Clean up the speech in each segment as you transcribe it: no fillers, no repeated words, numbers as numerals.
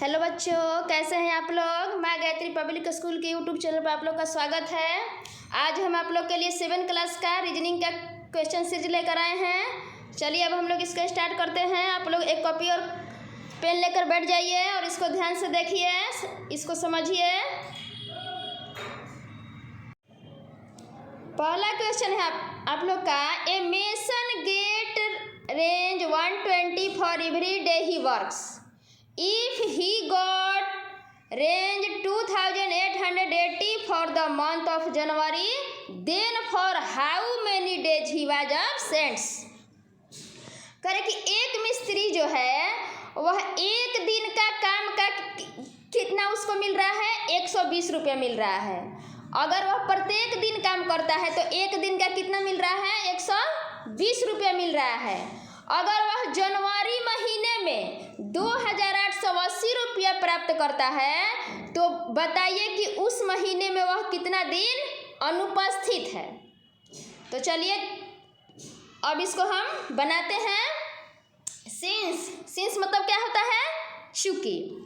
Hello बच्चों, कैसे हैं आप लोग। मैं गायत्री पब्लिक स्कूल के यूट्यूब चैनल पर आप लोग का स्वागत है। आज हम आप लोग के लिए 7 क्लास का रीजनिंग का क्वेश्चन सीरीज लेकर आए हैं। चलिए अब हम लोग इसका स्टार्ट करते हैं। आप लोग एक कॉपी और पेन लेकर बैठ जाइए और इसको ध्यान से देखिए, इसको समझिए। पहला क्वेश्चन है आप लोग का, a mason get range 120 for every day he works. If he got range 2880 for the month of January, then for how many days he was absent? करे कि एक मिस्त्री जो है वह एक दिन का काम का कितना उसको मिल रहा है, 120 रुपये मिल रहा है। अगर वह प्रत्येक दिन काम करता है तो एक दिन का कितना मिल रहा है, 120 रुपये मिल रहा है। अगर वह जनवरी महीने में 2880 रुपया प्राप्त करता है तो बताइए कि उस महीने में वह कितना दिन अनुपस्थित है। तो चलिए अब इसको हम बनाते हैं। सिंस मतलब क्या होता है, चूंकि।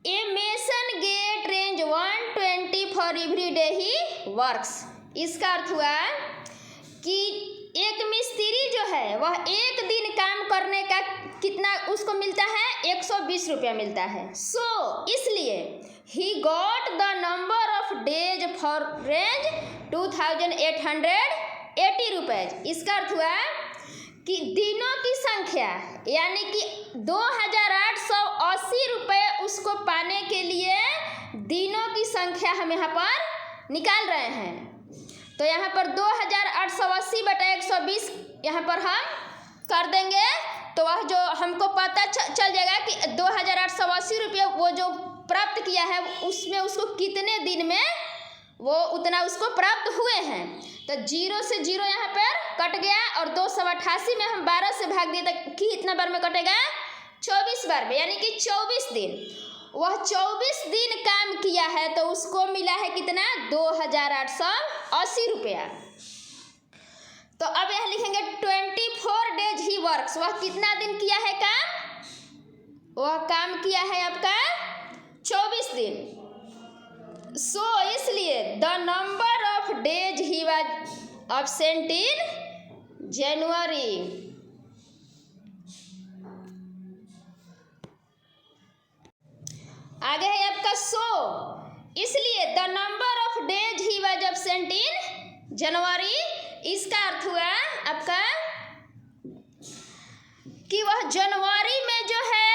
A mason get range 120 for every day he works, इसका अर्थ हुआ कि एक मिस्त्री जो है वह एक दिन काम करने का कितना उसको मिलता है, 120 रुपया मिलता है। इसलिए he got the number of days for range 2880 रुपये। इसका अर्थ हुआ कि दिनों की संख्या यानी कि 2880 रुपये उसको पाने के लिए दिनों की संख्या हम यहाँ पर निकाल रहे हैं। तो यहाँ पर 2880 बटा 120 यहाँ पर हम कर देंगे तो वह जो हमको पता चल जाएगा कि 2880 रुपये वो जो प्राप्त किया है उसमें उसको कितने दिन में वो उतना उसको प्राप्त हुए हैं। तो 0 से 0 यहाँ पर कट गया और 288 में हम 12 से भाग दिए तो कितना बार में कटेगा, 24 बार में, यानी कि 24 दिन। वह 24 दिन काम किया है तो उसको मिला है कितना, 2880 रुपया। तो अब यहाँ लिखेंगे 24 डेज ही वर्क्स। वह कितना दिन किया है काम, वह काम किया है आपका 24 दिन। इसलिए the number of days he was absent in January. आगे है आपका इसलिए the number of days he was absent in January. इसका अर्थ हुआ आपका कि वह जनवरी में जो है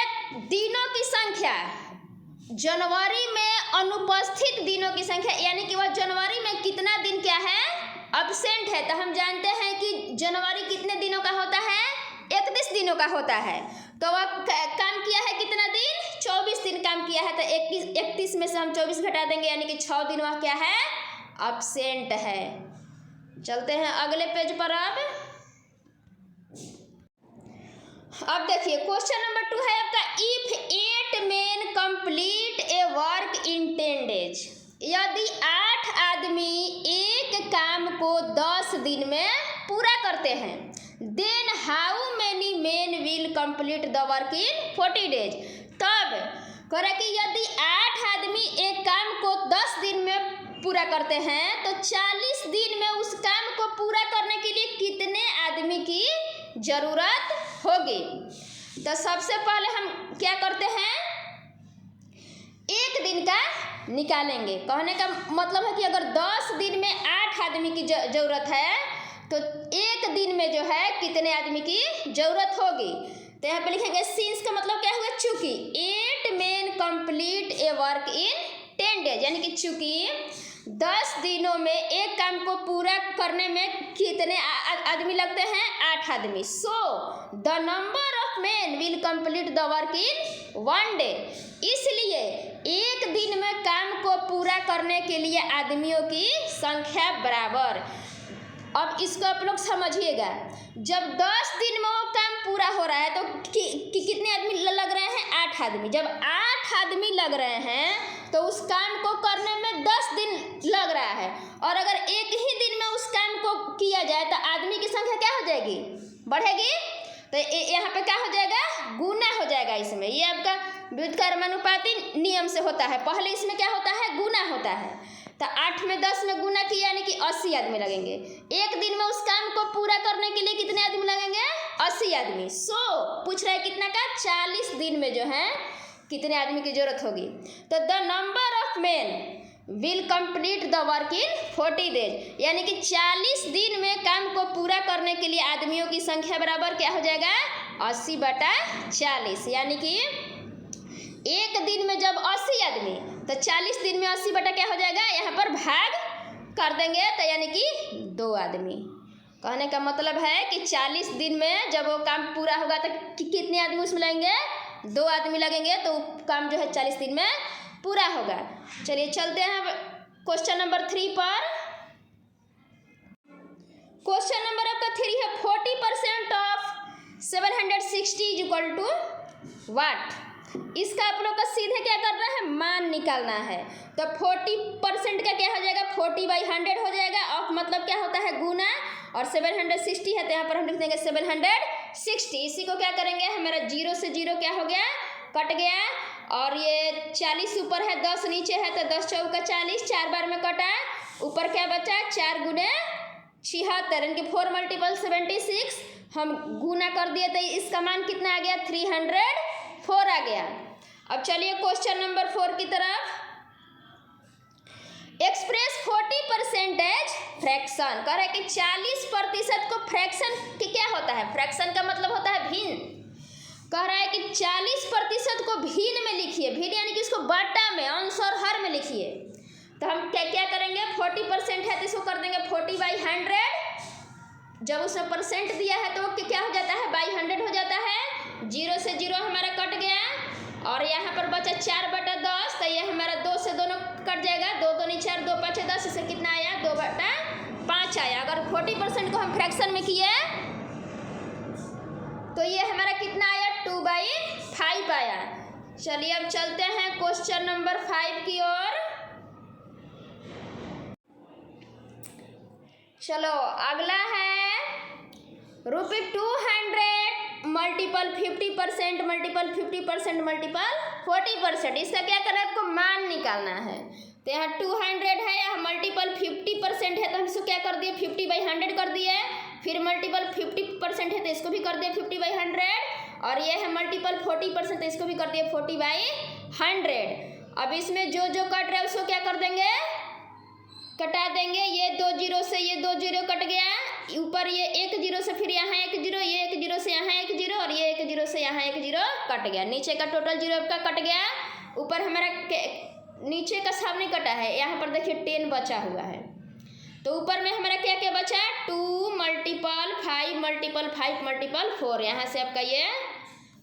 दिनों की संख्या, जनवरी में अनुपस्थित दिनों की संख्या यानी कि वह जनवरी में कितना दिन क्या है, एब्सेंट है। तो हम जानते हैं कि जनवरी कितने दिनों का होता है, 31 दिनों का होता है। तो वह काम किया है कितना दिन, 24 दिन काम किया है। तो 31 में से हम 24 घटा देंगे यानी कि 6 दिन वह क्या है, एब्सेंट है। चलते हैं अगले पेज पर। अब देखिए क्वेश्चन नंबर 2 है आपका, if 8 men complete A work in 10 days। यदि 8 आदमी एक काम को 10 दिन में पूरा करते हैं, then how many men will complete the work in 40 days। तब करे कि यदि 8 आदमी एक काम को 10 दिन में पूरा करते हैं तो 40 दिन में उस काम को पूरा करने के लिए कितने आदमी की जरूरत होगी। तो सबसे पहले हम क्या करते हैं, एक दिन का निकालेंगे। कहने का मतलब है कि अगर 10 दिन में 8 आदमी की जरूरत है तो एक दिन में जो है कितने आदमी की जरूरत होगी। तो यहाँ पे लिखेंगे सिंस का मतलब क्या हुआ, चूंकि 8 men complete A work in 10 days, यानी कि चूंकि 10 दिनों में एक काम को पूरा करने में कितने आदमी लगते हैं, 8 आदमी। The number of men will complete the work in 1 day। इसलिए एक दिन में काम को पूरा करने के लिए आदमियों की संख्या बराबर। अब इसको आप लोग समझिएगा, जब 10 दिन में वो काम पूरा हो रहा है तो कितने आदमी लग रहे हैं, 8 आदमी। जब 8 आदमी लग रहे हैं तो उस काम को करने में 10 दिन लग रहा है। और अगर एक ही दिन में उस काम को किया जाए तो आदमी की संख्या क्या हो जाएगी, बढ़ेगी। तो यहाँ पे क्या हो जाएगा, गुना हो जाएगा इसमें। ये आपका व्युत्क्रमानुपाती नियम से होता है। पहले इसमें क्या होता है, गुना होता है। तो 8 में 10 में गुना किया यानी कि 80 आदमी लगेंगे। एक दिन में उस काम को पूरा करने के लिए कितने आदमी लगेंगे, 80 आदमी। पूछ रहा है कितना का, 40 दिन में जो है कितने आदमी की जरूरत होगी। तो the number of men will complete the work in 40 days, यानी कि 40 दिन में काम को पूरा करने के लिए आदमियों की संख्या बराबर क्या हो जाएगा, 80/40। यानी कि एक दिन में जब 80 आदमी, तो 40 दिन में 80 बटा क्या हो जाएगा, यहाँ पर भाग कर देंगे, तो यानी कि 2 आदमी। कहने का मतलब है कि 40 दिन में जब वो काम पूरा होगा तो कितने आदमी उसमें लगेंगे, 2 आदमी लगेंगे। तो काम जो है 40 दिन में पूरा होगा। चलिए चलते हैं क्वेश्चन नंबर 3 पर। क्वेश्चन नंबर आपका 3 है 40% of 760 is equal to what. इसका आप लोग का सीधे क्या करना है, मान निकालना है। तो 40% का क्या हो जाएगा, 40/100 हो जाएगा। ऑफ मतलब क्या होता है, गुना, और 760 है तो यहाँ पर हम लिख देंगे 760। इसी को क्या करेंगे, हमारा 0 से 0 क्या हो गया, कट गया। और ये 40 ऊपर है, 10 नीचे है, तो 10 चौका 40, 4 बार में कटा। ऊपर क्या बचा, 4 गुने 76, यानी कि 4 × 76 हम गुना कर दिए तो इसका मान कितना आ गया, 304 आ गया। अब चलिए क्वेश्चन नंबर 4 की तरफ। Express 40% as fraction. कह रहा है कि 40% को फ्रैक्शन क्या होता है, फ्रैक्शन का मतलब होता है भिन्न। कह रहा है कि 40% को भिन्न में लिखिए। भिन्न यानी कि इसको बटा में, अंश और हर में लिखिए। तो हम क्या करेंगे, 40% है तो इसको कर देंगे 40/100। जब उसमें परसेंट दिया है तो क्या हो जाता है, 100 हो जाता है। 0 से 0 हमारा कट गया, और यहाँ पर बचा 4/10, तो ये हमारा 2 से दोनों कट जाएगा। 2 दूनी 4, 2 5 10, इससे कितना आया, 2/5 आया। अगर 40% को हम फ्रैक्शन में किए तो ये हमारा कितना आया, 2/5 आया। चलिए अब चलते हैं क्वेश्चन नंबर 5 की ओर। चलो अगला है ₹200 मल्टीपल 50% मल्टीपल 50% मल्टीपल 40%। इसका क्या करना है, आपको मान निकालना है। तो यहाँ 200 है, यहाँ मल्टीपल 50% है तो हम इसको क्या कर दिए, 50/100 कर दिए। फिर मल्टीपल 50% है तो इसको भी कर दिए 50/100, और ये है मल्टीपल 40% तो इसको भी कर दिए 40/100। अब इसमें जो जो कट रहा है उसको क्या कर देंगे, कटा देंगे। ये 2 0 से ये 2 0 कट गया, ऊपर ये 1 0 से फिर यहाँ 1 0, ये 1 0 से यहाँ 1 0, और ये 1 0 से यहाँ 1 0 कट गया। नीचे का टोटल 0 का कट गया। ऊपर हमारा नीचे का सब नहीं कटा है, यहाँ पर देखिए 10 बचा हुआ है। तो ऊपर में हमारा क्या क्या बचा, 2 × 5 × 5 × 4, यहाँ से आपका ये,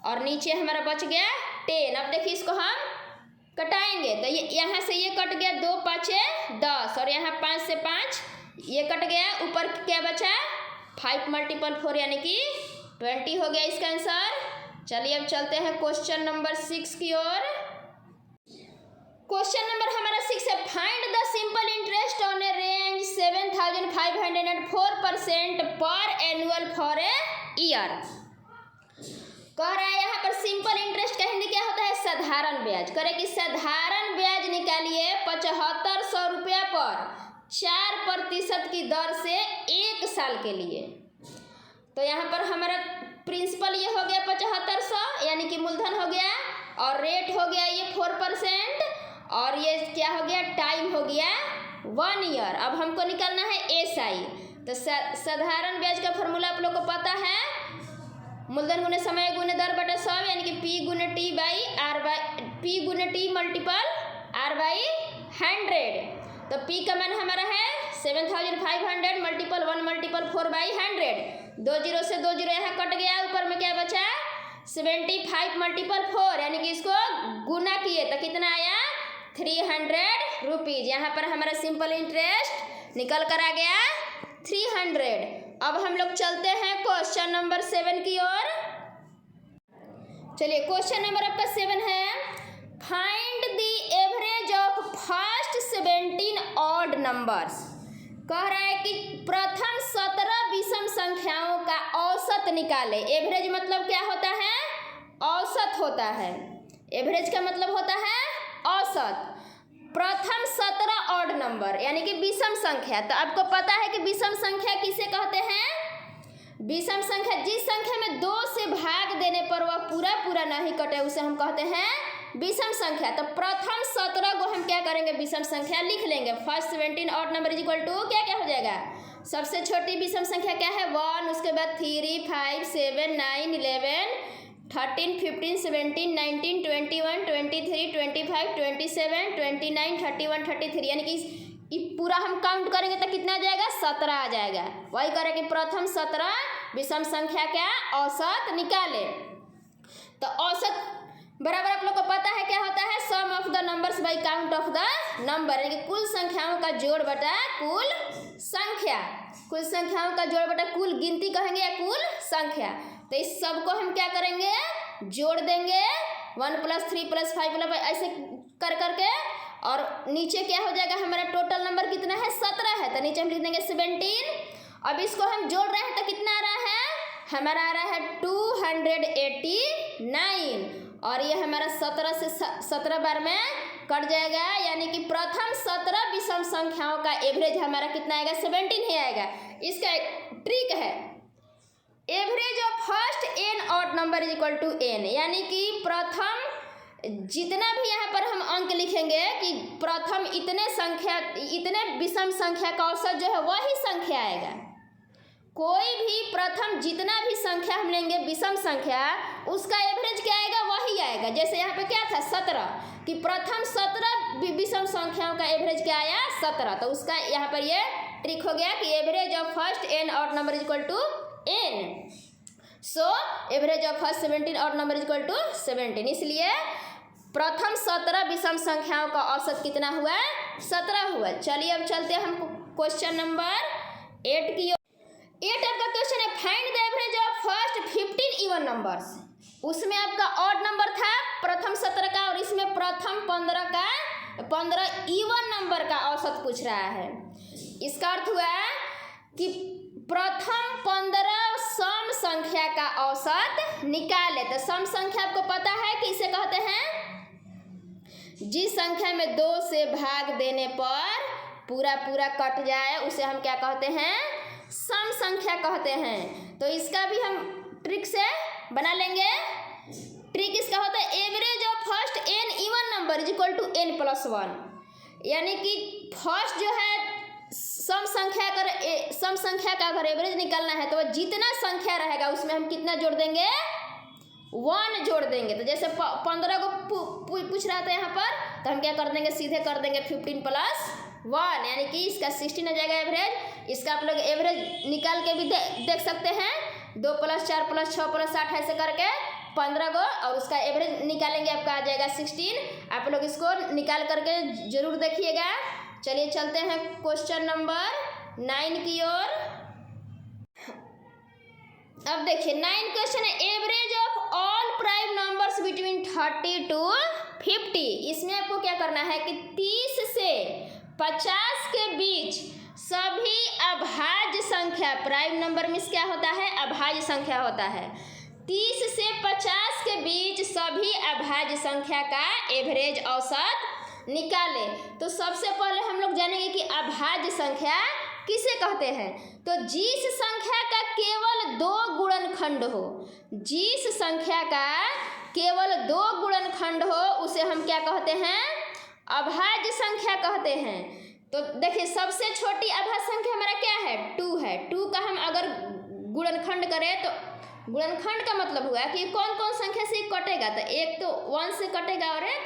और नीचे हमारा बच गया 10। अब देखिए इसको हम कटाएंगे तो ये यहाँ से ये कट गया, 2 × 5 = 10, और यहाँ 5 से 5 ये कट गया। ऊपर क्या बचा, 5 × 4 यानी कि 20 हो गया इसका आंसर। चलिए अब चलते हैं क्वेश्चन नंबर 6 की ओर। क्वेश्चन नंबर हमारा 6 है find the simple interest on A range 7504% पर एनुअल फॉर ए ईयर। कह रहा है यहाँ पर सिंपल इंटरेस्ट का हिंदी क्या होता है, साधारण ब्याज। करे कि साधारण ब्याज निकालिए 7500 रुपया पर 4% की दर से 1 साल के लिए। तो यहाँ पर हमारा प्रिंसिपल ये हो गया 7500, यानी कि मूलधन हो गया, और रेट हो गया ये 4%, और ये क्या हो गया, टाइम हो गया 1 ईयर। अब हमको निकालना है एसआई। तो साधारण ब्याज का फॉर्मूला आप लोग को पता है, मूलधन गुने समय गुने दर बटा 100, यानी कि P × T मल्टीपल R/100। तो P का मान हमारा है 7500 मल्टीपल 1 मल्टीपल 4/100। 2 0 से 2 0 यहाँ कट गया। ऊपर में क्या बचा, 75 मल्टीपल 4, यानी कि इसको गुना किए तो कितना आया, 300 रुपीज़। यहाँ पर हमारा सिंपल इंटरेस्ट निकल कर आ गया 300। अब हम लोग चलते हैं क्वेश्चन नंबर 7 की ओर। चलिए क्वेश्चन नंबर आपका 7 है find the average of first 17 odd numbers. कह रहा है कि प्रथम 17 विषम संख्याओं का औसत औसत निकाले। एवरेज मतलब क्या होता है? औसत होता है। एवरेज का मतलब होता है औसत। प्रथम 17 ऑड नंबर यानी कि विषम संख्या। तो आपको पता है कि विषम संख्या किसे कहते हैं? विषम संख्या जिस संख्या में 2 से भाग देने पर वह पूरा पूरा नहीं कटे उसे हम कहते हैं विषम संख्या। तो प्रथम 17 को हम क्या करेंगे? विषम संख्या लिख लेंगे। First 17 odd number is equal to क्या क्या हो जाएगा? सबसे छोटी विषम संख्या क्या है? 1, उसके बाद 3, 5, 7, 9, 11, 13, 15, 17, 19, 21, 23, 25, 27, 29, 31, 33 यानी कि पूरा हम काउंट करेंगे तो कितना आ जाएगा? 17 आ जाएगा। वही करें कि प्रथम 17 विषम संख्या क्या औसत निकाले। तो औसत बराबर आप लोग को पता है क्या होता है? Sum of the numbers by count of the number यानी कि कुल संख्याओं का जोड़ बटा कुल संख्या। कुल संख्याओं का जोड़ बटा कुल गिनती कहेंगे या कुल संख्या। तो इस सब को हम क्या करेंगे? जोड़ देंगे। 1 + 3 + 5 ऐसे कर करके और नीचे क्या हो जाएगा? हमारा टोटल नंबर कितना है? 17 है। तो नीचे हम लिख देंगे 17। अब इसको हम जोड़ रहे हैं तो कितना आ रहा है? हमारा आ रहा है 289 और ये हमारा 17 से 17 बार में कट जाएगा यानी कि प्रथम 17 विषम संख्याओं का एवरेज हमारा कितना आएगा? 17 ही आएगा। इसका एक ट्रिक है, average of first n odd number is equal to n यानी कि प्रथम जितना भी यहाँ पर हम अंक लिखेंगे कि प्रथम इतने विषम संख्या का औसत जो है वही संख्या आएगा। कोई भी प्रथम जितना भी संख्या हम लेंगे विषम संख्या उसका एवरेज क्या आएगा? वही आएगा। जैसे यहाँ पे क्या था? 17 कि प्रथम 17 विषम संख्याओं का एवरेज क्या आया? 17। तो उसका यहाँ पर ये ट्रिक हो गया कि average of first n odd number is equal to n। So average of first 17 odd number is equal to 17। इसलिए प्रथम 17 विषम संख्याओं का औसत कितना हुआ? 17 हुआ। चलिए अब चलते हैं हम क्वेश्चन नंबर 8 की। 8 आपका क्वेश्चन है find the average of first 15 even numbers. उसमें आपका ऑड नंबर था प्रथम 17 का और इसमें प्रथम 15 इवन नंबर का औसत पूछ रहा है। इसका अर्थ हुआ कि प्रथम 15 सम संख्या का औसत निकाले। तो सम संख्या आपको पता है कि इसे कहते हैं जिस संख्या में 2 से भाग देने पर पूरा पूरा कट जाए उसे हम क्या कहते हैं? सम संख्या कहते हैं। तो इसका भी हम ट्रिक से बना लेंगे। ट्रिक इसका होता है average of first n even number is equal to n + 1 यानी कि फर्स्ट जो है सम संख्या का अगर एवरेज निकालना है तो वह जितना संख्या रहेगा उसमें हम कितना जोड़ देंगे? 1 जोड़ देंगे। तो जैसे 15 को पूछ रहा था यहाँ पर तो हम क्या कर देंगे? सीधे कर देंगे 15 + 1 यानी कि इसका 16 आ जाएगा एवरेज। इसका आप लोग एवरेज निकाल के भी देख सकते हैं। 2 + 4 + 6 + 8 ऐसे करके 15 को और उसका एवरेज निकालेंगे आपका आ जाएगा 16। आप लोग इसको निकाल करके जरूर देखिएगा। चलिए चलते हैं क्वेश्चन नंबर 9 की ओर। अब देखिए 9 क्वेश्चन है average of all prime numbers between 30 to 50। इसमें आपको क्या करना है कि 30 से 50 के बीच सभी अभाज्य संख्या, प्राइम नंबर मीन्स क्या होता है? अभाज्य संख्या होता है। 30 से 50 के बीच सभी अभाज्य संख्या का एवरेज औसत निकाले। तो सबसे पहले हम लोग जानेंगे कि अभाज्य संख्या किसे कहते हैं। तो जिस संख्या का केवल 2 गुणनखंड हो, जिस संख्या का केवल 2 गुणनखंड हो उसे हम क्या कहते हैं? अभाज्य संख्या कहते हैं। तो देखिए सबसे छोटी अभाज्य संख्या हमारा क्या है? 2 है। 2 का हम अगर गुणनखंड करें तो गुणनखंड का मतलब हुआ कि कौन कौन संख्या से कटेगा। तो एक तो 1 से कटेगा और एक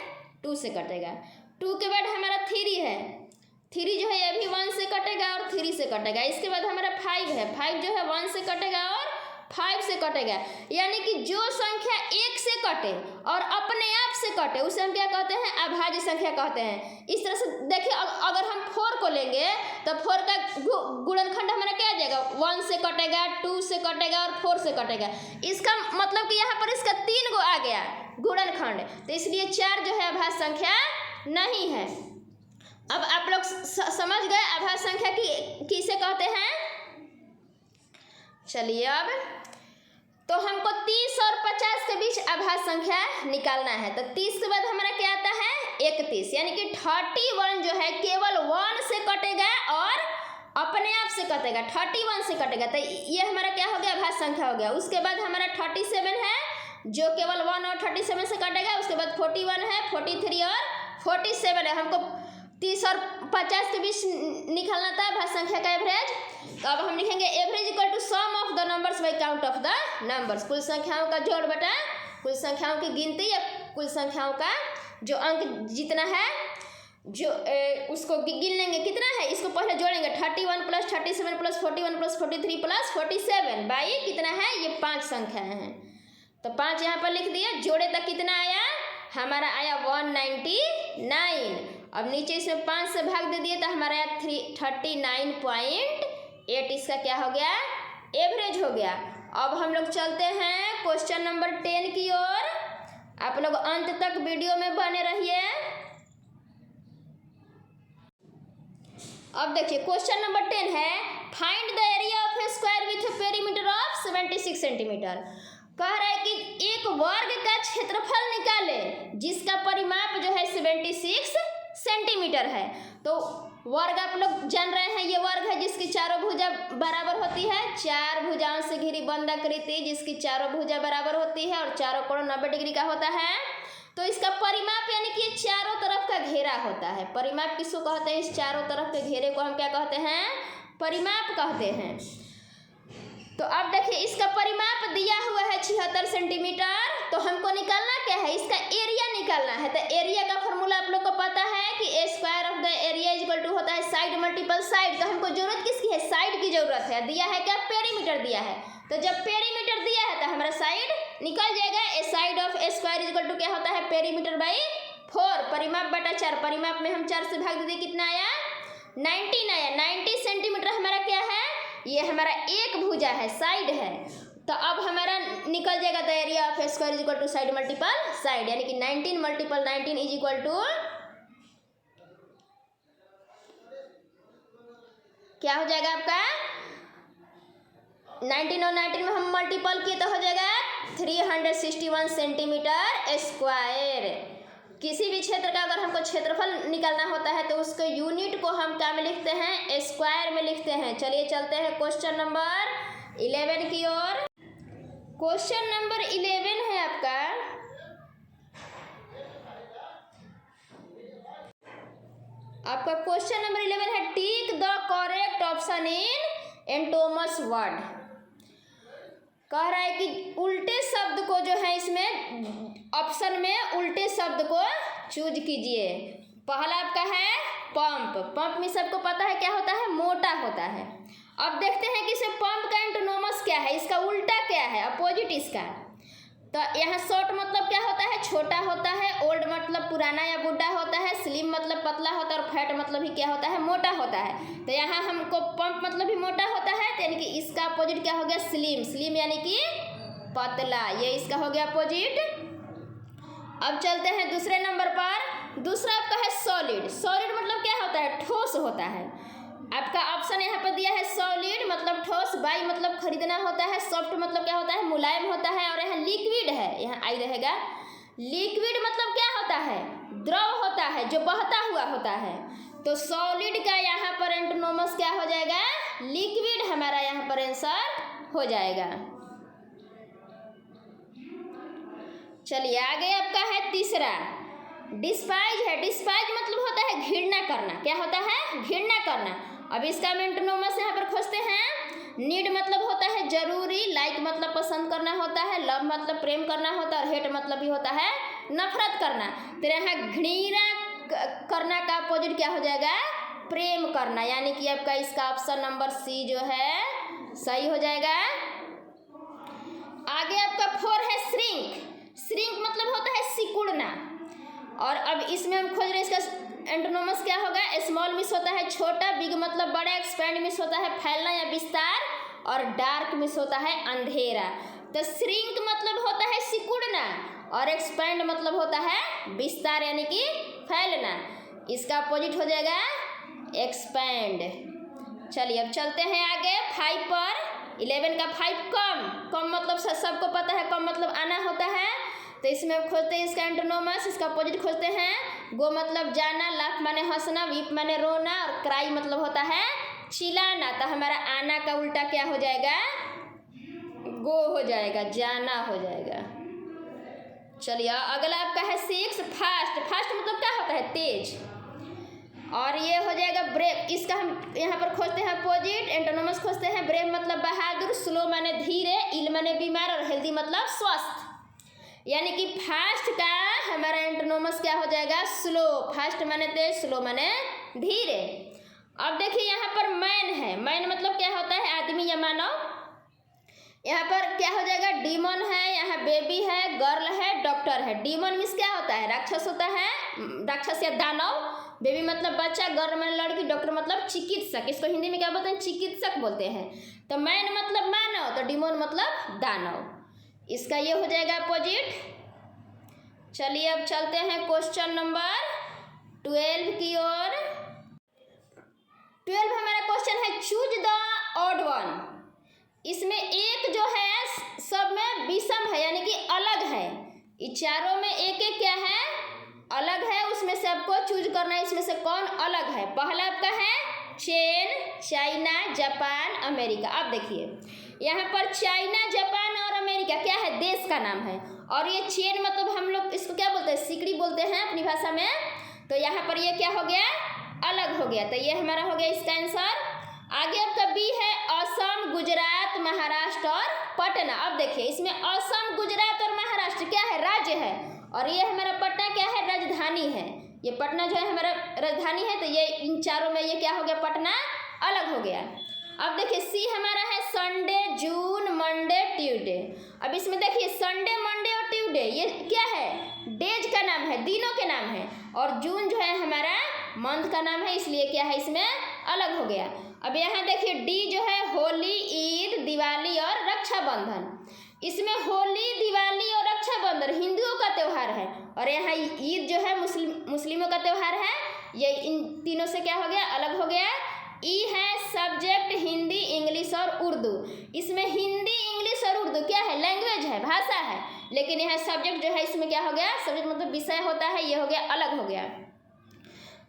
2 से कटेगा। 2 के बाद हमारा 3 है। 3 जो है ये भी 1 से कटेगा और 3 से कटेगा। इसके बाद हमारा 5 है। 5 जो है 1 से कटेगा और 5 से कटेगा। यानी कि जो संख्या 1 से कटे और अपने आप से कटे उसे हम क्या कहते हैं? अभाज्य संख्या कहते हैं। इस तरह से देखिए अगर हम 4 को लेंगे तो 4 का गुणनखंड हमारा क्या आ जाएगा? 1 से कटेगा, 2 से कटेगा और 4 से कटेगा। इसका मतलब कि यहाँ पर इसका 3 गो आ गया गुणनखंड। तो इसलिए 4 जो है अभाज्य संख्या नहीं है। अब आप लोग समझ गए अभाज्य संख्या किसे कहते हैं। चलिए अब तो हमको 30 और 50 के बीच अभाज्य संख्या निकालना है। तो 30 के बाद हमारा क्या आता है 31, यानी कि 31 जो है केवल 1 से कटेगा और अपने आप से कटेगा, 31 से कटेगा। तो ये हमारा क्या हो गया अभाज्य संख्या हो गया। उसके बाद हमारा 37 है जो केवल 1 और 37 से कटेगा। उसके बाद 41 है, 43 और 47 है। हमको 30 और 50 के बीच निकालना था अभाज्य संख्या का एवरेज। तो अब हम लिखेंगे average equal to sum of the numbers by count of the numbers. कुल संख्याओं का जोड़ बटा कुल संख्याओं की गिनती या कुल संख्याओं का जो अंक जितना है जो उसको गिन लेंगे कितना है, इसको पहले जोड़ेंगे 31 + 37 + 41 + 43 + 47 बाई कितना है ये 5 संख्याएँ हैं। तो 5 यहाँ पर लिख दिया। जोड़े तक कितना आया हमारा आया 199। अब नीचे इसमें 5 से भाग दे दिए तो हमारा आया 39.8। इसका क्या हो गया एवरेज हो गया। अब हम लोग चलते हैं क्वेश्चन नंबर 10 की ओर। आप लोग अंत तक वीडियो में बने रहिए। अब देखिए क्वेश्चन नंबर 10 है find the area of a square with A perimeter of 76 centimetre. कह रहा है कि एक वर्ग का क्षेत्रफल निकाले जिसका परिमाप जो है 76 सेंटीमीटर है। तो वर्ग आप लोग जान रहे हैं ये वर्ग है जिसकी चारों भुजा बराबर होती है, 4 भुजाओं से घिरी बंधाकृति जिसकी चारों भुजा बराबर होती है और चारों कोण 90 डिग्री का होता है। तो इसका परिमाप यानी कि चारों तरफ का घेरा होता है। परिमाप किसको कहते हैं, इस चारों तरफ के घेरे को हम क्या कहते हैं परिमाप कहते हैं। तो अब देखिए इसका परिमाप दिया हुआ है 76 सेंटीमीटर। तो हमको निकालना क्या है इसका एरिया निकालना है। तो एरिया का फॉर्मूला आप लोग को पता है कि a square of the area equal to होता है साइड मल्टीपल साइड। तो हमको जरूरत किसकी है साइड की जरूरत है। दिया है क्या पेरीमीटर दिया है। तो जब पेरीमीटर दिया है तो हमारा साइड निकल जाएगा। A side of a square equal to क्या होता है पेरीमीटर बाई 4 परिमाप बटा 4। परिमाप में हम 4 से भाग दे कितना आया 19 आया। 90 सेंटीमीटर हमारा क्या है ये हमारा एक भुजा है साइड है। तो अब हमारा निकल जाएगा the area of a square is equal to side multiple side, यानी कि 19 × 19 इज इक्वल टू क्या हो जाएगा आपका 19 और 19 में हम मल्टीपल किए तो हो जाएगा 361 सेंटीमीटर स्क्वायर। किसी भी क्षेत्र का अगर हमको क्षेत्रफल निकालना होता है तो उसके यूनिट को हम क्या में लिखते हैं स्क्वायर में लिखते हैं। चलिए चलते हैं क्वेश्चन नंबर 11 की ओर। क्वेश्चन नंबर 11 है आपका क्वेश्चन नंबर 11 है tick the correct option in antonymous word. कह रहा है कि उल्टे शब्द को जो है इसमें ऑप्शन में उल्टे शब्द को चूज कीजिए। पहला आपका है पंप। पंप में सबको पता है क्या होता है मोटा होता है। अब देखते हैं कि इसे पंप का एंटोनोमस क्या है, इसका उल्टा क्या है अपोजिट इसका। तो यहाँ शॉर्ट मतलब क्या होता है छोटा होता है, ओल्ड मतलब पुराना या बुढ़ा होता है, स्लिम मतलब पतला होता है और फैट मतलब ही क्या होता है मोटा होता है। तो यहाँ हमको पंप मतलब भी मोटा होता है तो यानी कि इसका अपोजिट क्या हो गया स्लिम। स्लिम यानी कि पतला, ये इसका हो गया अपोजिट। अब चलते हैं दूसरे नंबर पर। दूसरा आपका है सॉलिड। सॉलिड मतलब क्या होता है ठोस होता है। आपका ऑप्शन यहाँ पर दिया है सॉलिड मतलब ठोस, बाई मतलब खरीदना होता है, सॉफ्ट मतलब क्या होता है मुलायम होता है और यहाँ लिक्विड है यहाँ आई रहेगा। लिक्विड मतलब क्या होता है द्रव होता है जो बहता हुआ होता है। तो सॉलिड का यहाँ पर एंटोनोमस क्या हो जाएगा लिक्विड, हमारा यहाँ पर आंसर हो जाएगा। चलिए आगे आपका है तीसरा डिस्पाइज है। डिस्पाइज मतलब होता है घृणा करना। क्या होता है घृणा करना। अब इसका एंटोनोमस यहाँ पर खोजते हैं। नीड मतलब होता है जरूरी, लाइक मतलब पसंद करना होता है, लव मतलब प्रेम करना होता है और हेट मतलब भी होता है नफरत करना। तो यहाँ घृणा करना का अपोजिट क्या हो जाएगा प्रेम करना, यानी कि आपका इसका ऑप्शन नंबर सी जो है सही हो जाएगा। आगे आपका 4 है श्रिंक। श्रिंक मतलब होता है सिकुड़ना। और अब इसमें हम खोज रहे हैं इसका एंटोनोमस क्या होगा स्मॉल मिस होता है छोटा, बिग मतलब बड़ा, एक्सपैंड मिस होता है फैलना या विस्तार और डार्क मिस होता है अंधेरा। तो श्रिंक मतलब होता है सिकुड़ना और एक्सपैंड मतलब होता है विस्तार यानी कि फैलना। इसका अपोजिट हो जाएगा एक्सपैंड। चलिए अब चलते हैं आगे 5 पर। 11 का 5 कम मतलब सबको पता है कम मतलब आना होता है। तो इसमें खोजते हैं इसका एंटोनिमस, इसका अपोजिट खोजते हैं। गो मतलब जाना, लाफ माने हंसना, वीप माने रोना और क्राई मतलब होता है चिल्लाना। तो हमारा आना का उल्टा क्या हो जाएगा? गो हो जाएगा, जाना हो जाएगा। चलिए अगला आपका है 6 फास्ट। फास्ट मतलब क्या होता है? तेज। और ये हो जाएगा ब्रेव। इसका हम यहाँ पर खोजते हैं अपोजिट, एंटोनिमस खोजते हैं। ब्रेव मतलब बहादुर, स्लो माने धीरे, इल माने बीमार और हेल्दी मतलब स्वस्थ। यानी कि फास्ट का हमारा एंटोनिमस क्या हो जाएगा? स्लो। फास्ट माने तेज, स्लो माने धीरे। अब देखिए यहाँ पर मैन है। मैन मतलब क्या होता है? आदमी या मानव। यहाँ पर क्या हो जाएगा? डीमन है, यहाँ बेबी है, गर्ल है, डॉक्टर है। डीमन मीन्स क्या होता है? राक्षस होता है, राक्षस या दानव। बेबी मतलब बच्चा, गर्ल मतलब लड़की, डॉक्टर मतलब चिकित्सक। इसको हिंदी में क्या बोलते हैं? चिकित्सक बोलते हैं। तो मैन मतलब मानव, तो डीमन मतलब दानव। इसका ये हो जाएगा अपोजिट। चलिए अब चलते हैं क्वेश्चन नंबर 12 की ओर। 12 हमारा क्वेश्चन है चूज द ऑड वन। इसमें एक जो है सब में विषम है यानी कि अलग है। ये चारों में एक एक क्या है? अलग है। उसमें से आपको चूज करना है इसमें से कौन अलग है। पहला आपका है चीन, चाइना, जापान, अमेरिका। अब देखिए यहाँ पर चाइना, जापान और अमेरिका क्या है? देश का नाम है। और ये चीन मतलब हम लोग इसको क्या बोलते हैं? सिकड़ी बोलते हैं अपनी भाषा में। तो यहाँ पर ये क्या हो गया? अलग हो गया। तो ये हमारा हो गया इसका आंसर। आगे आपका बी है असम, गुजरात, महाराष्ट्र और पटना। अब देखिए इसमें असम, गुजरात और महाराष्ट्र क्या है? राज्य है। और ये हमारा पटना क्या है? राजधानी है। ये पटना जो है हमारा राजधानी है। तो ये इन चारों में ये क्या हो गया? पटना अलग हो गया। अब देखिए सी हमारा है संडे, जून, मंडे, ट्यूसडे। अब इसमें देखिए संडे, मंडे और ट्यूसडे ये क्या है? डेज का नाम है, दिनों के नाम है। और जून जो है हमारा मंथ का नाम है, इसलिए क्या है? इसमें अलग हो गया। अब यहाँ देखिए डी जो है होली, ईद, दिवाली और रक्षाबंधन। इसमें होली, दिवाली और रक्षाबंधन हिंदुओं का त्यौहार है। और यहाँ ईद जो है मुस्लिमों का त्यौहार है। ये इन तीनों से क्या हो गया? अलग हो गया। ई है सब्जेक्ट हिंदी, इंग्लिश और उर्दू। इसमें हिंदी, इंग्लिश और उर्दू क्या है? लैंग्वेज है, भाषा है। लेकिन यहाँ सब्जेक्ट जो है इसमें क्या हो गया? सब्जेक्ट मतलब विषय होता है, ये हो गया अलग हो गया।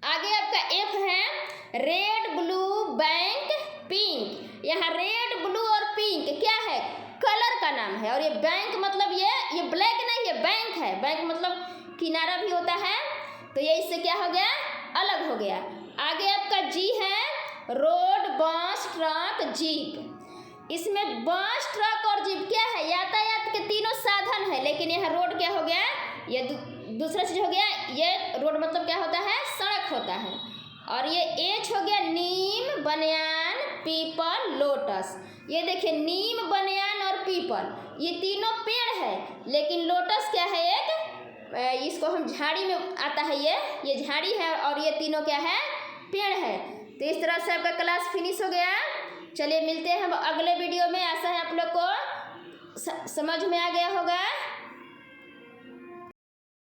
आगे आपका एफ है रेड, ब्लू, बैंक, पिंक। यहाँ रेड, ब्लू और पिंक क्या है? कलर का नाम है। और ये बैंक मतलब ये ब्लैक नहीं, ये बैंक है। बैंक मतलब किनारा भी होता है। तो ये इससे क्या हो गया? अलग हो गया। आगे आपका जी है रोड, बस, ट्रक, जीप। इसमें बस, ट्रक और जीप क्या है? यातायात के तीनों साधन है। लेकिन यहाँ रोड क्या हो गया? ये दूसरा चीज हो गया। ये रोड मतलब क्या होता है? सड़क होता है। और ये एच हो गया नीम, बनियान, पीपल, लोटस। ये देखिए नीम, बनियान और पीपल ये तीनों पेड़ है। लेकिन लोटस क्या है? एक इसको हम झाड़ी में आता है, ये झाड़ी है। और ये तीनों क्या है? पेड़ है। तो इस तरह से आपका क्लास फिनिश हो गया। चलिए मिलते हैं हम अगले वीडियो में। आशा है आप लोग को समझ में आ गया होगा।